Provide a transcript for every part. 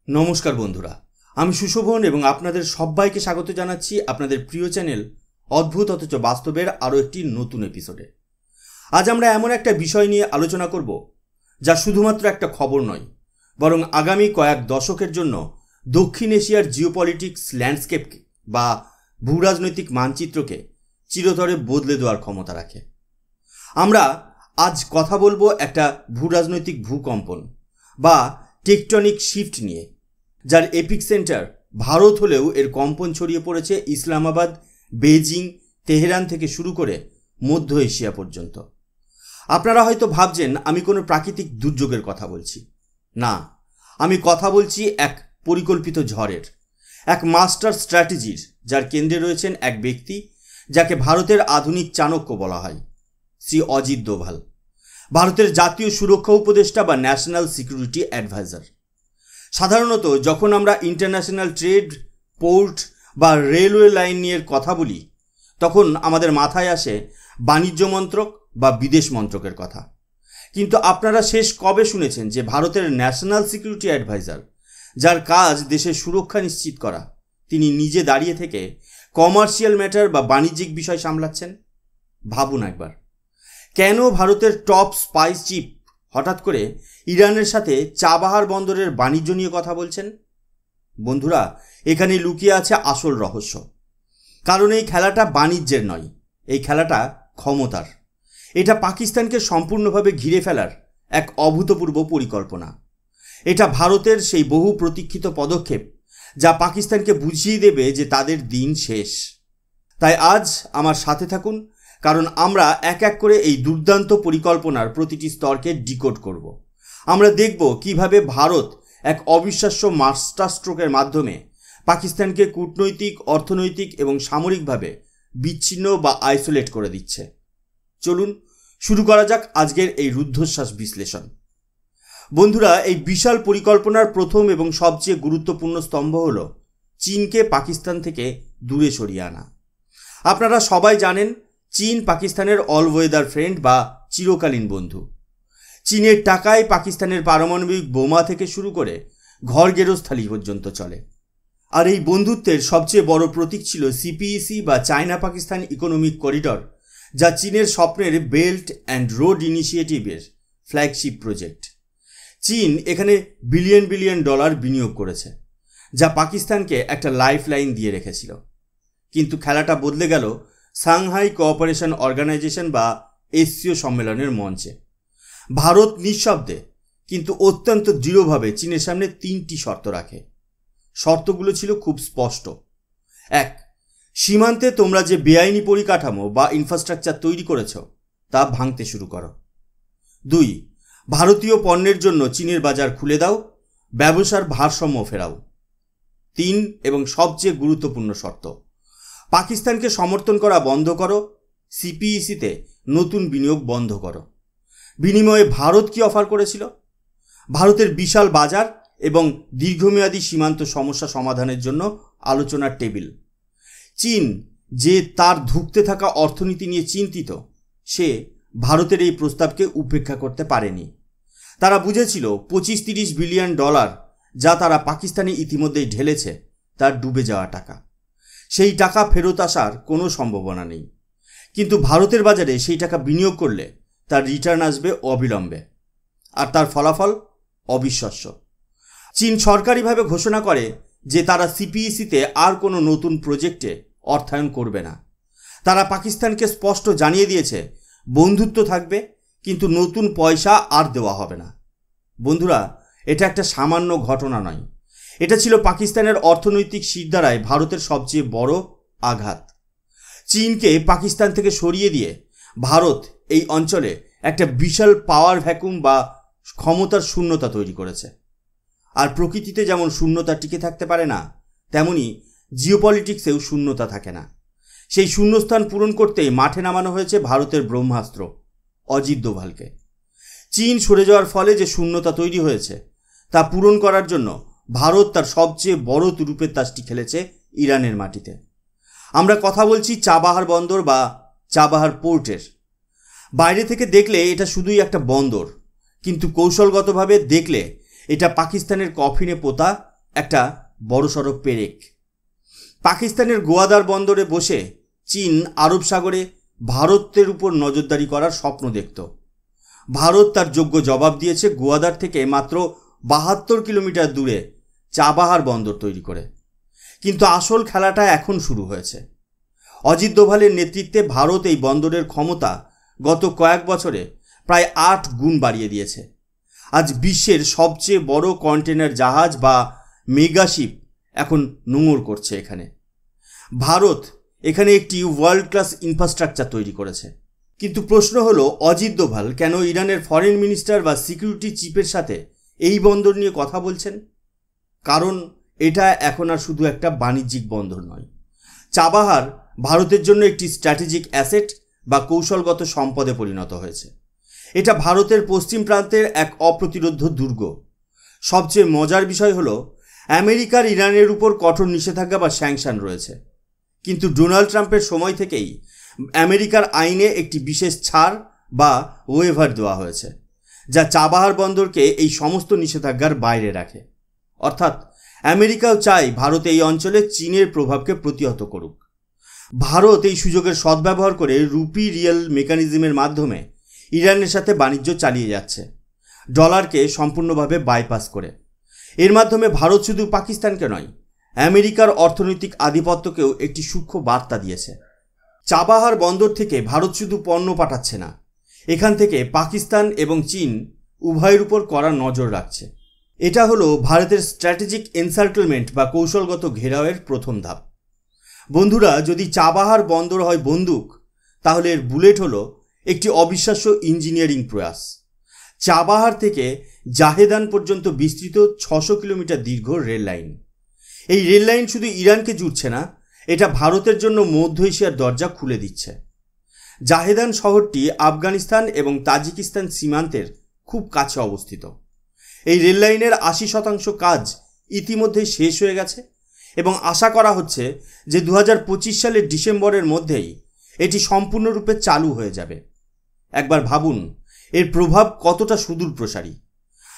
নমস্কার বন্ধুরা, আমি সুশোভন এবং আপনাদের সবাইকে স্বাগত জানাচ্ছি আপনাদের প্রিয় চ্যানেল অদ্ভুত অথচ বাস্তবের আরও একটি নতুন এপিসোডে। আজ আমরা এমন একটা বিষয় নিয়ে আলোচনা করব যা শুধুমাত্র একটা খবর নয়, বরং আগামী কয়েক দশকের জন্য দক্ষিণ এশিয়ার জিওপলিটিক্স ল্যান্ডস্কেপ বা ভূরাজনৈতিক মানচিত্রকে চিরতরে বদলে দেওয়ার ক্ষমতা রাখে। আমরা আজ কথা বলবো একটা ভূরাজনৈতিক ভূকম্পন বা টেকটনিক শিফট নিয়ে, যার এপিক সেন্টার ভারত হলেও এর কম্পন ছড়িয়ে পড়েছে ইসলামাবাদ, বেজিং, তেহরান থেকে শুরু করে মধ্য এশিয়া পর্যন্ত। আপনারা হয়তো ভাবছেন আমি কোনো প্রাকৃতিক দুর্যোগের কথা বলছি। না, আমি কথা বলছি এক পরিকল্পিত ঝড়ের, এক মাস্টার স্ট্র্যাটেজির, যার কেন্দ্রে রয়েছেন এক ব্যক্তি যাকে ভারতের আধুনিক চাণক্য বলা হয়, শ্রী অজিত দোভাল, ভারতের জাতীয় সুরক্ষা উপদেষ্টা বা ন্যাশনাল সিকিউরিটি অ্যাডভাইজার। সাধারণত যখন আমরা ইন্টারন্যাশনাল ট্রেড, পোর্ট বা রেলওয়ে লাইন নিয়ে কথা বলি, তখন আমাদের মাথায় আসে বাণিজ্য মন্ত্রক বা বিদেশ মন্ত্রকের কথা। কিন্তু আপনারা শেষ কবে শুনেছেন যে ভারতের ন্যাশনাল সিকিউরিটি অ্যাডভাইজার, যার কাজ দেশের সুরক্ষা নিশ্চিত করা, তিনি নিজে দাঁড়িয়ে থেকে কমার্শিয়াল ম্যাটার বা বাণিজ্যিক বিষয় সামলাচ্ছেন? ভাবুন একবার, কেন ভারতের টপ স্পাইস চিফ হঠাৎ করে ইরানের সাথে চাবাহার বন্দরের বাণিজ্য নিয়ে কথা বলছেন? বন্ধুরা, এখানে লুকিয়ে আছে আসল রহস্য। কারণ এই খেলাটা বাণিজ্যের নয়, এই খেলাটা ক্ষমতার। এটা পাকিস্তানকে সম্পূর্ণভাবে ঘিরে ফেলার এক অভূতপূর্ব পরিকল্পনা। এটা ভারতের সেই বহু প্রতীক্ষিত পদক্ষেপ যা পাকিস্তানকে বুঝিয়ে দেবে যে তাদের দিন শেষ। তাই আজ আমার সাথে থাকুন, কারণ আমরা এক এক করে এই দুর্দান্ত পরিকল্পনার প্রতিটি স্তরকে ডিকোড করব। আমরা দেখব কিভাবে ভারত এক অবিশ্বাস্য মাস্টার স্ট্রোকের মাধ্যমে পাকিস্তানকে কূটনৈতিক, অর্থনৈতিক এবং সামরিকভাবে বিচ্ছিন্ন বা আইসোলেট করে দিচ্ছে। চলুন শুরু করা যাক আজকের এই রুদ্ধশ্বাস বিশ্লেষণ। বন্ধুরা, এই বিশাল পরিকল্পনার প্রথম এবং সবচেয়ে গুরুত্বপূর্ণ স্তম্ভ হল চীনকে পাকিস্তান থেকে দূরে সরিয়ে আনা। আপনারা সবাই জানেন, চীন পাকিস্তানের অল ওয়েদার ফ্রেন্ড বা চিরকালীন বন্ধু। চীনের টাকায় পাকিস্তানের পারমাণবিক বোমা থেকে শুরু করে ঘর গেরস্থালি পর্যন্ত চলে। আর এই বন্ধুত্বের সবচেয়ে বড় প্রতীক ছিল সিপিইসি বা চায়না পাকিস্তান ইকোনমিক করিডর, যা চীনের স্বপ্নের বেল্ট অ্যান্ড রোড ইনিশিয়েটিভের ফ্ল্যাগশিপ প্রজেক্ট। চীন এখানে বিলিয়ন বিলিয়ন ডলার বিনিয়োগ করেছে, যা পাকিস্তানকে একটা লাইফ লাইন দিয়ে রেখেছিল। কিন্তু খেলাটা বদলে গেল সাংহাই কোঅপারেশন অর্গানাইজেশন বা এসসিও সম্মেলনের মঞ্চে। ভারত নিঃশব্দে কিন্তু অত্যন্ত দৃঢ়ভাবে চীনের সামনে তিনটি শর্ত রাখে। শর্তগুলো ছিল খুব স্পষ্ট। 1. সীমান্তে তোমরা যে বেআইনি পরিকাঠামো বা ইনফ্রাস্ট্রাকচার তৈরি করেছ তা ভাঙতে শুরু করো। 2. ভারতীয় পণ্যের জন্য চীনের বাজার খুলে দাও, ব্যবসার ভারসাম্য ফেরাও। 3 এবং সবচেয়ে গুরুত্বপূর্ণ শর্ত, পাকিস্তানকে সমর্থন করা বন্ধ করো, সিপিইসিতে নতুন বিনিয়োগ বন্ধ করো। বিনিময়ে ভারত কি অফার করেছিল? ভারতের বিশাল বাজার এবং দীর্ঘমেয়াদী সীমান্ত সমস্যা সমাধানের জন্য আলোচনার টেবিল। চীন যে তার ধুঁকতে থাকা অর্থনীতি নিয়ে চিন্তিত, সে ভারতের এই প্রস্তাবকে উপেক্ষা করতে পারেনি। তারা বুঝেছিল 25-30 বিলিয়ন ডলার যা তারা পাকিস্তানে ইতিমধ্যেই ঢেলেছে, তার ডুবে যাওয়া টাকা। সেই টাকা ফেরত আসার কোনো সম্ভাবনা নেই। কিন্তু ভারতের বাজারে সেই টাকা বিনিয়োগ করলে তার রিটার্ন আসবে অবিলম্বে, আর তার ফলাফল অবিশ্বাস্য। চীন সরকারিভাবে ঘোষণা করে যে তারা সিপিইসিতে আর কোনো নতুন প্রজেক্টে অর্থায়ন করবে না। তারা পাকিস্তানকে স্পষ্ট জানিয়ে দিয়েছে বন্ধুত্ব থাকবে, কিন্তু নতুন পয়সা আর দেওয়া হবে না। বন্ধুরা, এটা একটা সামান্য ঘটনা নয়, এটা ছিল পাকিস্তানের অর্থনৈতিক শিরদাঁড়ায় ভারতের সবচেয়ে বড় আঘাত। চীনকে পাকিস্তান থেকে সরিয়ে দিয়ে ভারত এই অঞ্চলে একটা বিশাল পাওয়ার ভ্যাকুম বা ক্ষমতার শূন্যতা তৈরি করেছে। আর প্রকৃতিতে যেমন শূন্যতা টিকে থাকতে পারে না, তেমনি জিওপলিটিক্সেও শূন্যতা থাকে না। সেই শূন্যস্থান পূরণ করতেই মাঠে নামানো হয়েছে ভারতের ব্রহ্মাস্ত্র অজিত দোভালকে। চীন সরে যাওয়ার ফলে যে শূন্যতা তৈরি হয়েছে তা পূরণ করার জন্য ভারত তার সবচেয়ে বড় তুরুপের তাসটি খেলেছে ইরানের মাটিতে। আমরা কথা বলছি চাবাহার বন্দর বা চাবাহার পোর্টের। বাইরে থেকে দেখলে এটা শুধুই একটা বন্দর, কিন্তু কৌশলগতভাবে দেখলে এটা পাকিস্তানের কফিনে পোতা একটা বড়সড় পেরেক। পাকিস্তানের গোয়াদার বন্দরে বসে চীন আরব সাগরে ভারতের উপর নজরদারি করার স্বপ্ন দেখত। ভারত তার যোগ্য জবাব দিয়েছে গোয়াদার থেকে মাত্র 72 কিলোমিটার দূরে চাবাহার বন্দর তৈরি করে। কিন্তু আসল খেলাটা এখন শুরু হয়েছে। অজিত দোভালের নেতৃত্বে ভারত এই বন্দরের ক্ষমতা গত কয়েক বছরে প্রায় 8 গুণ বাড়িয়ে দিয়েছে। আজ বিশ্বের সবচেয়ে বড় কন্টেনার জাহাজ বা মেগাশিপ এখন নোঙর করছে এখানে। ভারত এখানে একটি ওয়ার্ল্ড ক্লাস ইনফ্রাস্ট্রাকচার তৈরি করেছে। কিন্তু প্রশ্ন হলো, অজিত দোভাল কেন ইরানের ফরেন মিনিস্টার বা সিকিউরিটি চিফের সাথে এই বন্দর নিয়ে কথা বলছেন? কারণ এটা এখন আর শুধু একটা বাণিজ্যিক বন্দর নয়। চাবাহার ভারতের জন্য একটি স্ট্র্যাটেজিক অ্যাসেট বা কৌশলগত সম্পদে পরিণত হয়েছে। এটা ভারতের পশ্চিম প্রান্তের এক অপ্রতিরোধ্য দুর্গ। সবচেয়ে মজার বিষয় হলো, আমেরিকার ইরানের উপর কঠোর নিষেধাজ্ঞা বা স্যাংশন রয়েছে, কিন্তু ডোনাল্ড ট্রাম্পের সময় থেকেই আমেরিকার আইনে একটি বিশেষ ছাড় বা ওয়েভার দেওয়া হয়েছে, যা চাবাহার বন্দরকে এই সমস্ত নিষেধাজ্ঞার বাইরে রাখে। অর্থাৎ আমেরিকাও চায় ভারত এই অঞ্চলে চীনের প্রভাবকে প্রতিহত করুক। ভারত এই সুযোগের সদ্ব্যবহার করে রুপি রিয়েল মেকানিজমের মাধ্যমে ইরানের সাথে বাণিজ্য চালিয়ে যাচ্ছে, ডলারকে সম্পূর্ণভাবে বাইপাস করে। এর মাধ্যমে ভারত শুধু পাকিস্তানকে নয়, আমেরিকার অর্থনৈতিক আধিপত্যকেও একটি সূক্ষ্ম বার্তা দিয়েছে। চাবাহার বন্দর থেকে ভারত শুধু পণ্য পাঠাচ্ছে না, এখান থেকে পাকিস্তান এবং চীন উভয়ের উপর কড়া নজর রাখছে। এটা হলো ভারতের স্ট্র্যাটেজিক এনসার্কেলমেন্ট বা কৌশলগত ঘেরাওয়ের প্রথম ধাপ। বন্ধুরা, যদি চাবাহার বন্দর হয় বন্দুক, তাহলে এর বুলেট হলো একটি অবিশ্বাস্য ইঞ্জিনিয়ারিং প্রয়াস। চাবাহার থেকে জাহেদান পর্যন্ত বিস্তৃত 600 কিলোমিটার দীর্ঘ রেল লাইন। এই রেল লাইন শুধু ইরানকে জুড়ছে না, এটা ভারতের জন্য মধ্য এশিয়ার দরজা খুলে দিচ্ছে। জাহেদান শহরটি আফগানিস্তান এবং তাজিকিস্তান সীমান্তের খুব কাছে অবস্থিত। এই রেল লাইনের 80% কাজ ইতিমধ্যেই শেষ হয়ে গেছে এবং আশা করা হচ্ছে যে 2025 সালের ডিসেম্বরের মধ্যেই এটি সম্পূর্ণরূপে চালু হয়ে যাবে। একবার ভাবুন এর প্রভাব কতটা সুদূর প্রসারী।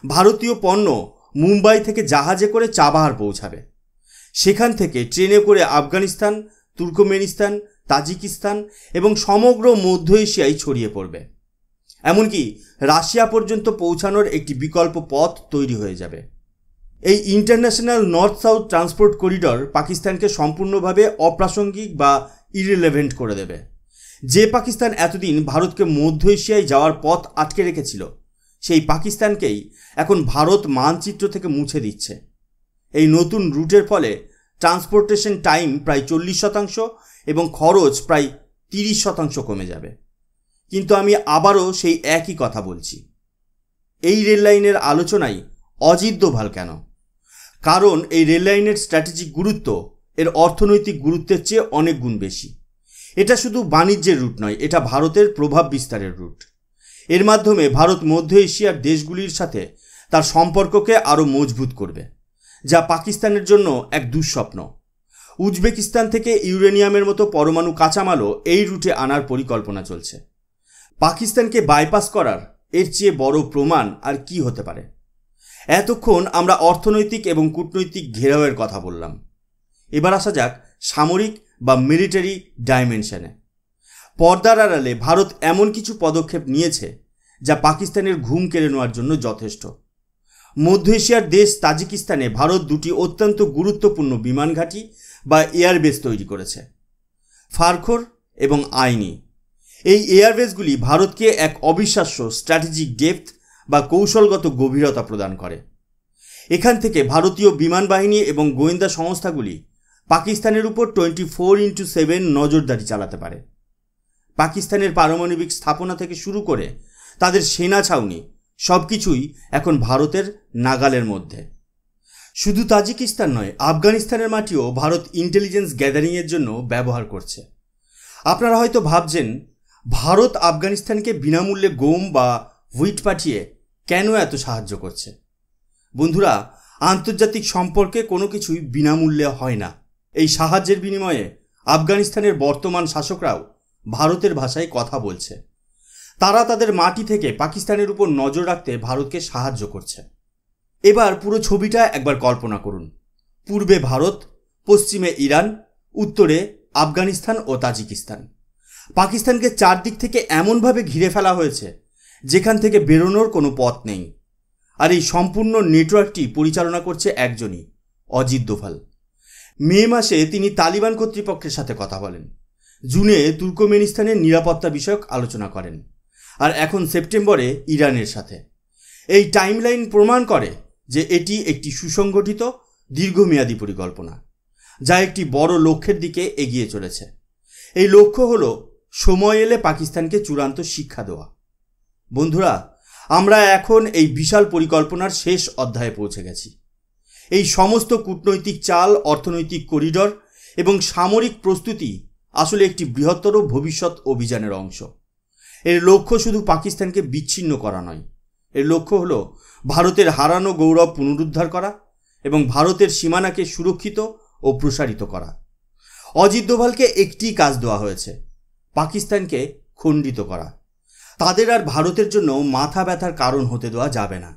ভারতীয় পণ্য মুম্বাই থেকে জাহাজে করে চাবাহার পৌঁছাবে, সেখান থেকে ট্রেনে করে আফগানিস্তান, তুর্কমেনিস্তান, তাজিকিস্তান এবং সমগ্র মধ্য এশিয়ায় ছড়িয়ে পড়বে। এমনকি রাশিয়া পর্যন্ত পৌঁছানোর একটি বিকল্প পথ তৈরি হয়ে যাবে। এই international north south transport corridor পাকিস্তানকে সম্পূর্ণভাবে অপ্রাসঙ্গিক বা ইররিলেভেন্ট করে দেবে। যে পাকিস্তান এতদিন ভারতকে মধ্য এশিয়ায় যাওয়ার পথ আটকে রেখেছিল, সেই পাকিস্তানকেই এখন ভারত মানচিত্র থেকে মুছে দিচ্ছে। এই নতুন রুটের ফলে ট্রান্সপোর্টেশন টাইম প্রায় 40% এবং খরচ প্রায় 30% কমে যাবে। কিন্তু আমি আবারও সেই একই কথা বলছি, এই রেল লাইনের আলোচনায় অজিত দোভাল কেন? কারণ এই রেল লাইনের স্ট্র্যাটেজিক গুরুত্ব এর অর্থনৈতিক গুরুত্বের চেয়ে অনেক গুণ বেশি। এটা শুধু বাণিজ্যের রুট নয়, এটা ভারতের প্রভাব বিস্তারের রুট। এর মাধ্যমে ভারত মধ্য এশিয়ার দেশগুলির সাথে তার সম্পর্ককে আরও মজবুত করবে, যা পাকিস্তানের জন্য এক দুঃস্বপ্ন। উজবেকিস্তান থেকে ইউরেনিয়ামের মতো পরমাণু কাঁচামালও এই রুটে আনার পরিকল্পনা চলছে। পাকিস্তানকে বাইপাস করার এর চেয়ে বড় প্রমাণ আর কি হতে পারে? এতক্ষণ আমরা অর্থনৈতিক এবং কূটনৈতিক ঘেরাওয়ের কথা বললাম। এবার আসা যাক সামরিক বা মিলিটারি ডাইমেনশনে। পর্দার আড়ালে ভারত এমন কিছু পদক্ষেপ নিয়েছে যা পাকিস্তানের ঘুম কেড়ে নেওয়ার জন্য যথেষ্ট। মধ্য এশিয়ার দেশ তাজিকিস্তানে ভারত দুটি অত্যন্ত গুরুত্বপূর্ণ বিমান ঘাঁটি বা এয়ারবেস তৈরি করেছে, ফারখোর এবং আইনি। এই এয়ারবেসগুলি ভারতকে এক অবিশ্বাস্য স্ট্র্যাটেজিক ডেপথ বা কৌশলগত গভীরতা প্রদান করে। এখান থেকে ভারতীয় বিমান বাহিনী এবং গোয়েন্দা সংস্থাগুলি পাকিস্তানের উপর 24/7 নজরদারি চালাতে পারে। পাকিস্তানের পারমাণবিক স্থাপনা থেকে শুরু করে তাদের সেনা ছাউনি সবকিছুই এখন ভারতের নাগালের মধ্যে। শুধু তাজিকিস্তান নয়, আফগানিস্তানের মাটিও ভারত ইন্টেলিজেন্স গ্যাদারিংয়ের জন্য ব্যবহার করছে। আপনারা হয়তো ভাবছেন, ভারত আফগানিস্তানকে বিনামূল্যে গম বা হুইট পাঠিয়ে কেন এত সাহায্য করছে? বন্ধুরা, আন্তর্জাতিক সম্পর্কে কোনো কিছুই বিনামূল্যে হয় না। এই সাহায্যের বিনিময়ে আফগানিস্তানের বর্তমান শাসকরাও ভারতের ভাষায় কথা বলছে। তারা তাদের মাটি থেকে পাকিস্তানের উপর নজর রাখতে ভারতকে সাহায্য করছে। এবার পুরো ছবিটা একবার কল্পনা করুন। পূর্বে ভারত, পশ্চিমে ইরান, উত্তরে আফগানিস্তান ও তাজিকিস্তান। পাকিস্তানকে চারদিক থেকে এমনভাবে ঘিরে ফেলা হয়েছে যেখান থেকে বেরোনোর কোনো পথ নেই। আর এই সম্পূর্ণ নেটওয়ার্কটি পরিচালনা করছে একজনই, অজিত দোভাল। মে মাসে তিনি তালিবান কর্তৃপক্ষের সাথে কথা বলেন, জুনে তুর্কমেনিস্তানের নিরাপত্তা বিষয়ক আলোচনা করেন, আর এখন সেপ্টেম্বরে ইরানের সাথে। এই টাইমলাইন প্রমাণ করে যে এটি একটি সুসংগঠিত দীর্ঘমেয়াদী পরিকল্পনা, যা একটি বড় লক্ষ্যের দিকে এগিয়ে চলেছে। এই লক্ষ্য হল সময় এলে পাকিস্তানকে চূড়ান্ত শিক্ষা দেওয়া। বন্ধুরা, আমরা এখন এই বিশাল পরিকল্পনার শেষ অধ্যায়ে পৌঁছে গেছি। এই সমস্ত কূটনৈতিক চাল, অর্থনৈতিক করিডর এবং সামরিক প্রস্তুতি আসলে একটি বৃহত্তর ভবিষ্যৎ অভিযানের অংশ। এর লক্ষ্য শুধু পাকিস্তানকে বিচ্ছিন্ন করা নয়, এর লক্ষ্য হল ভারতের হারানো গৌরব পুনরুদ্ধার করা এবং ভারতের সীমানাকে সুরক্ষিত ও প্রসারিত করা। অজিত দোভালকে একটি কাজ দেওয়া হয়েছে, পাকিস্তানকে খণ্ডিত করা। তাদের আর ভারতের জন্য মাথা ব্যথার কারণ হতে দেওয়া যাবে না।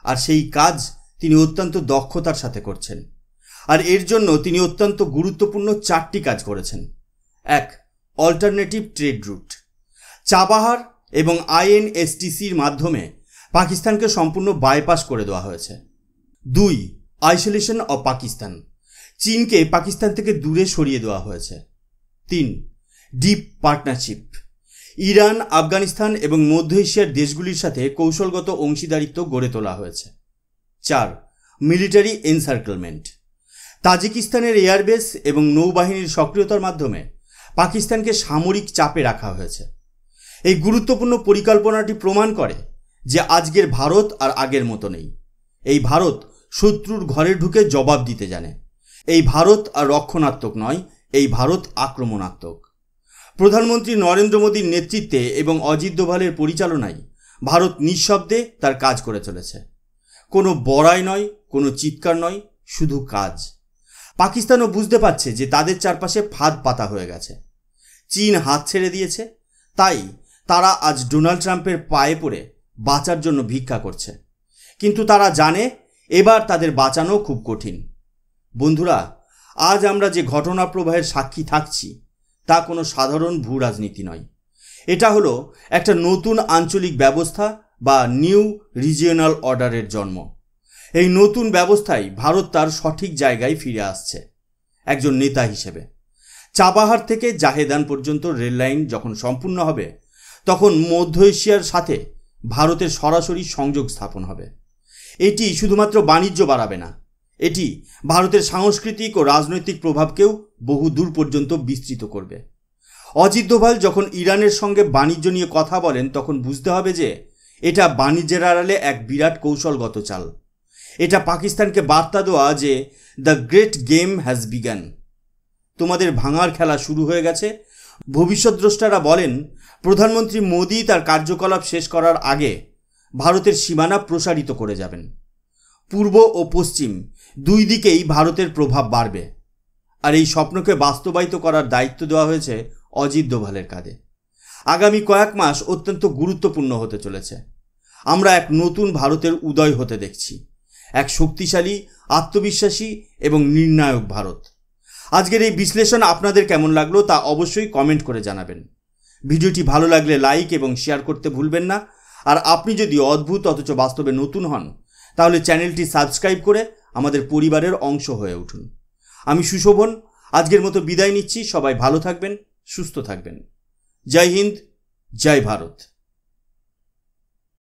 আর সেই কাজ তিনি অত্যন্ত দক্ষতার সাথে করছেন। আর এর জন্য তিনি অত্যন্ত গুরুত্বপূর্ণ 4টি কাজ করেছেন। 1. Alternative trade root. চাবাহার এবং INSTCর মাধ্যমে পাকিস্তানকে সম্পূর্ণ বাইপাস করে দেওয়া হয়েছে। 2. Isolation of Pakistan. চীনকে পাকিস্তান থেকে দূরে সরিয়ে দেওয়া হয়েছে। 3. Deep partnership. ইরান, আফগানিস্তান এবং মধ্য এশিয়ার দেশগুলির সাথে কৌশলগত অংশীদারিত্ব গড়ে তোলা হয়েছে। 4. মিলিটারি এনসার্কেলমেন্ট। তাজিকিস্তানের এয়ারবেস এবং নৌবাহিনীর সক্রিয়তার মাধ্যমে পাকিস্তানকে সামরিক চাপে রাখা হয়েছে। এই গুরুত্বপূর্ণ পরিকল্পনাটি প্রমাণ করে যে আজকের ভারত আর আগের মতো নেই। এই ভারত শত্রুর ঘরে ঢুকে জবাব দিতে জানে। এই ভারত আর রক্ষণাত্মক নয়, এই ভারত আক্রমণাত্মক। প্রধানমন্ত্রী নরেন্দ্র মোদীর নেতৃত্বে এবং অজিত দোভালের পরিচালনায় ভারত নিঃশব্দে তার কাজ করে চলেছে। কোনো বড়াই নয়, কোনো চিৎকার নয়, শুধু কাজ। পাকিস্তানও বুঝতে পারছে যে তাদের চারপাশে ফাঁদ পাতা হয়ে গেছে। চীন হাত ছেড়ে দিয়েছে, তাই তারা আজ ডোনাল্ড ট্রাম্পের পায়ে পড়ে বাঁচার জন্য ভিক্ষা করছে। কিন্তু তারা জানে এবার তাদের বাঁচানো খুব কঠিন। বন্ধুরা, আজ আমরা যে ঘটনা প্রবাহের সাক্ষী থাকছি তা কোনো সাধারণ ভূ রাজনীতি নয়। এটা হলো একটা নতুন আঞ্চলিক ব্যবস্থা বা নিউ রিজিওনাল অর্ডারের জন্ম। এই নতুন ব্যবস্থায় ভারত তার সঠিক জায়গায় ফিরে আসছে একজন নেতা হিসেবে। চাবাহার থেকে জাহেদান পর্যন্ত রেল লাইন যখন সম্পূর্ণ হবে, তখন মধ্য এশিয়ার সাথে ভারতের সরাসরি সংযোগ স্থাপন হবে। এটি শুধুমাত্র বাণিজ্য বাড়াবে না, এটি ভারতের সাংস্কৃতিক ও রাজনৈতিক প্রভাবকেও বহু দূর পর্যন্ত বিস্তৃত করবে। অজিত দোভাল যখন ইরানের সঙ্গে বাণিজ্য নিয়ে কথা বলেন, তখন বুঝতে হবে যে এটা বাণিজ্যের আড়ালে এক বিরাট কৌশলগত চাল। এটা পাকিস্তানকে বার্তা দেওয়া যে the great game has began, তোমাদের ভাঙার খেলা শুরু হয়ে গেছে। ভবিষ্যদ্রষ্টারা বলেন, প্রধানমন্ত্রী মোদী তার কার্যকলাপ শেষ করার আগে ভারতের সীমানা প্রসারিত করে যাবেন। পূর্ব ও পশ্চিম দুই দিকেই ভারতের প্রভাব বাড়বে। আর এই স্বপ্নকে বাস্তবায়িত করার দায়িত্ব দেওয়া হয়েছে অজিত দোভালের কাঁধে। আগামী কয়েক মাস অত্যন্ত গুরুত্বপূর্ণ হতে চলেছে। আমরা এক নতুন ভারতের উদয় হতে দেখছি, এক শক্তিশালী, আত্মবিশ্বাসী এবং নির্ণায়ক ভারত। আজকের এই বিশ্লেষণ আপনাদের কেমন লাগলো তা অবশ্যই কমেন্ট করে জানাবেন। ভিডিওটি ভালো লাগলে লাইক এবং শেয়ার করতে ভুলবেন না। আর আপনি যদি অদ্ভুত অথচ বাস্তবে নতুন হন, তাহলে চ্যানেলটি সাবস্ক্রাইব করে আমাদের পরিবারের অংশ হয়ে উঠুন। আমি সুশোভন আজকের মতো বিদায় নিচ্ছি। সবাই ভালো থাকবেন, সুস্থ থাকবেন। জয় হিন্দ, জয় ভারত।